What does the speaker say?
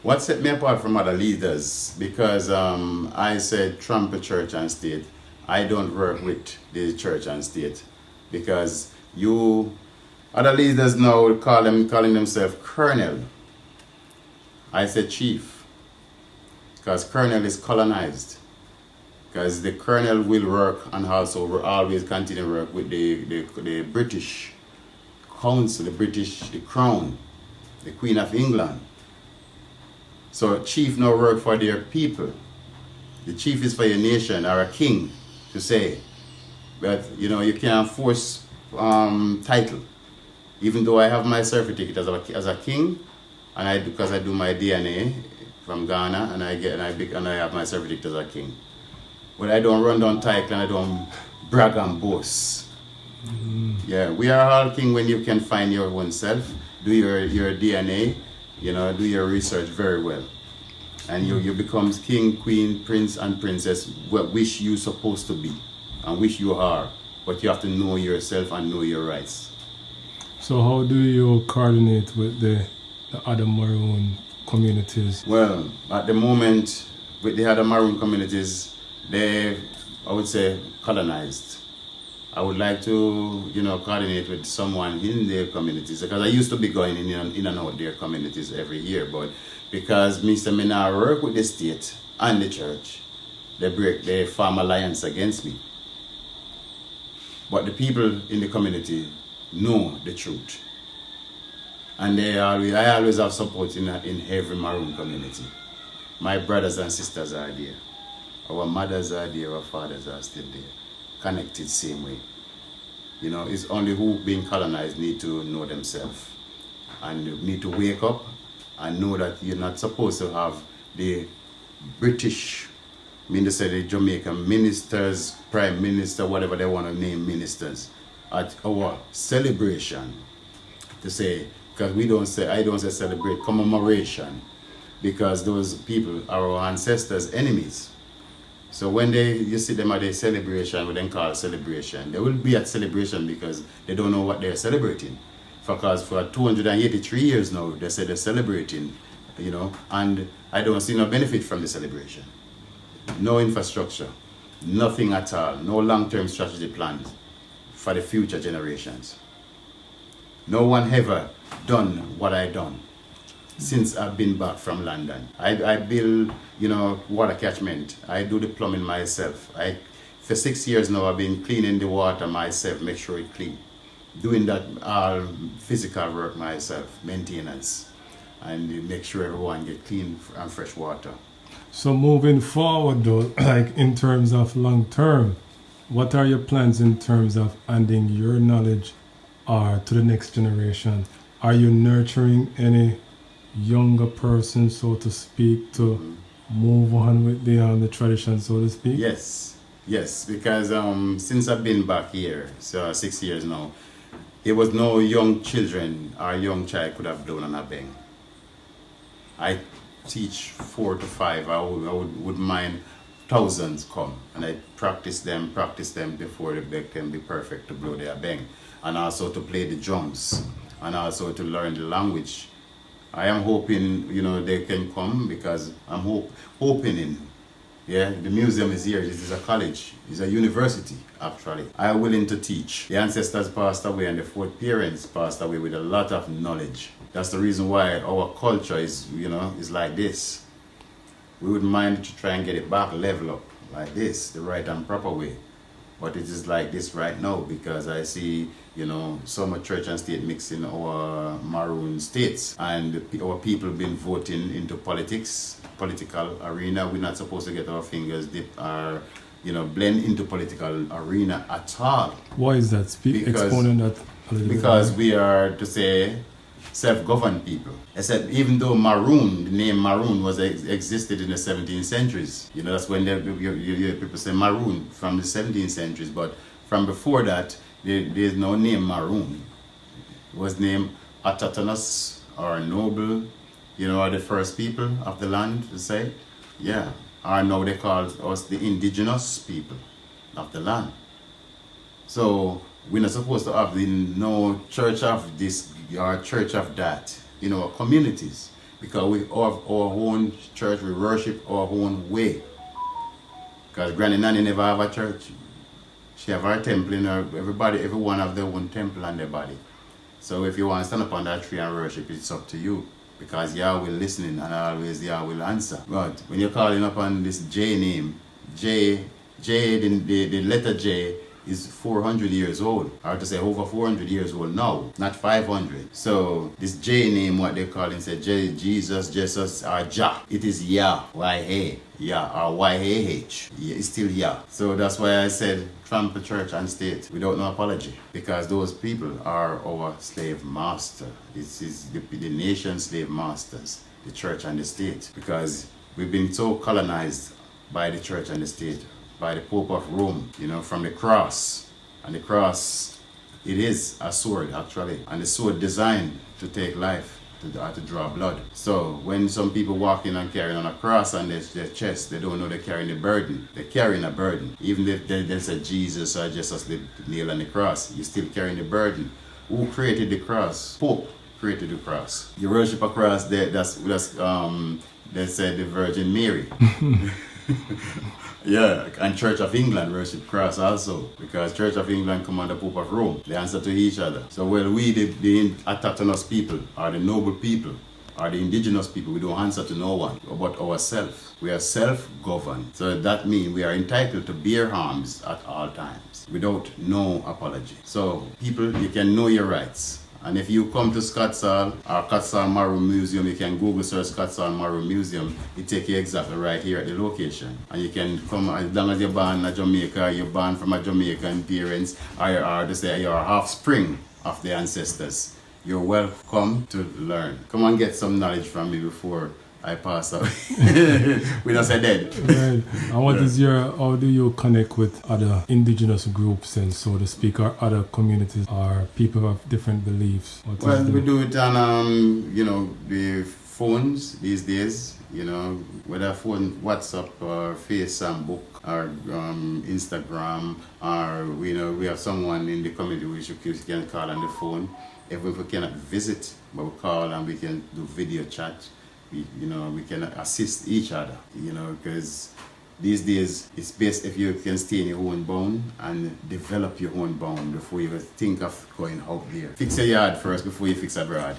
What set me apart from other leaders, because I said trumpet church and state, I don't work with the church and state, because other leaders now calling themselves colonel. I said chief, because colonel is colonized, because the colonel will work and also will always continue to work with the British Council, the Crown, the Queen of England. So chief now work for their people. The chief is for your nation, or a king to say. But you can't force title. Even though I have my certificate as a king, and because I do my DNA from Ghana, and I have my certificate as a king. But I don't run down title and I don't brag and boast. Yeah, we are all king when you can find your own self, do your DNA, do your research very well. And you become king, queen, prince, and princess, which you're supposed to be, and which you are. But you have to know yourself and know your rights. So how do you coordinate with the other Maroon communities? Well, at the moment, with the other Maroon communities, I would say, colonized. I would like to, coordinate with someone in their communities, because I used to be going in and out their communities every year, but because me now work with the state and the church, they form alliance against me. But the people in the community know the truth, and I always have support in every Maroon community. My brothers and sisters are there. Our mothers are there, our fathers are still there. Connected same way. It's only who being colonized need to know themselves and need to wake up and know that you're not supposed to have the British, the Jamaican ministers, prime minister, whatever they want to name ministers, at our celebration. To say, because I don't say celebrate, commemoration, because those people are our ancestors' enemies. So when you see them at a celebration, we then call celebration. They will be at celebration because they don't know what they're celebrating. Because for 283 years now, they say they're celebrating, and I don't see no benefit from the celebration. No infrastructure, nothing at all, no long-term strategy plans for the future generations. No one ever done what I done since I've been back from London. I build, water catchment. I do the plumbing myself. For 6 years now, I've been cleaning the water myself, make sure it's clean. Doing that physical work myself, maintenance, and make sure everyone get clean and fresh water. So moving forward though, like in terms of long term, what are your plans in terms of handing your knowledge to the next generation? Are you nurturing any younger person, so to speak, to move on with the tradition, so to speak? Yes, because since I've been back here, so 6 years now, there was no young children or young child could have blown on a bang. I teach 4 to 5. I would mind thousands come, and I practice them before they can be perfect to blow their bang, and also to play the drums, and also to learn the language. I am hoping, they can come, because I'm hoping the museum is here. This is a college. It's a university, actually. I am willing to teach. The ancestors passed away and the fourth parents passed away with a lot of knowledge. That's the reason why our culture is like this. We wouldn't mind to try and get it back, level up, like this, the right and proper way. But it is like this right now, because I see, so much church and state mixed in our Maroon states, and our people been voting into political arena. We're not supposed to get our fingers dipped or, blend into political arena at all. Why is that? Expounding that a little bit. Because we are, to say, self-governed people. Except even though Maroon, the name Maroon existed in the 17th centuries. That's when people say Maroon from the 17th centuries. But from before that, there's no name Maroon. It was named autochthonous or noble, are the first people of the land, to say. Yeah. Or now they call us the indigenous people of the land. So we're not supposed to have no church of this or church of that in our communities, Because we have our own church, we worship our own way. Because Granny Nanny never have a church. She have her temple in her, everyone have their own temple on their body. So if you want to stand up on that tree and worship, it's up to you. Because Yah will listening and always Yah will answer. But when you're calling upon this J name, the letter J is 400 years old. I have to say over 400 years old now, not 500. So this J name, what they call it, say J, Jesus, or Jah. It is Yah, Y-A, Yah, or Y-A-H. It's still Yah. So that's why I said trample church and state without no apology. Because those people are our slave master. This is the nation's slave masters, the church and the state. Because we've been so colonized by the church and the state, by the Pope of Rome, from the cross. And the cross, it is a sword actually. And the sword designed to take life, to draw blood. So when some people walk in and carrying on a cross on their chest, they don't know they're carrying a burden. They're carrying a burden. Even if they say Jesus or Jesus nailed on the cross, you're still carrying the burden. Who created the cross? Pope created the cross. You worship a cross, they said the Virgin Mary. Yeah, and Church of England worship cross also, because Church of England come under Pope of Rome. They answer to each other. So while we, the autochthonous people, or the noble people, or the indigenous people, we don't answer to no one but ourselves. We are self-governed. So that means we are entitled to bear arms at all times, without no apology. So people, you can know your rights. And if you come to Scots Hall or Scots Hall Maroon Museum, you can Google search Scots Hall Maroon Museum. It takes you exactly right here at the location. And you can come, as long as you're born in Jamaica, you're born from a Jamaican parents, or they say you're offspring of the ancestors. You're welcome to learn. Come and get some knowledge from me before I pass away. We don't say dead. Right. And how do you connect with other indigenous groups and so to speak, or other communities or people of different beliefs? We do it on the phones these days, whether phone, WhatsApp or Facebook or Instagram, or we have someone in the community which you can call on the phone. If we cannot visit, but we call and we can do video chat. We can assist each other, because these days it's best if you can stay in your own bound and develop your own bound before you think of going out there. Fix your yard first before you fix abroad.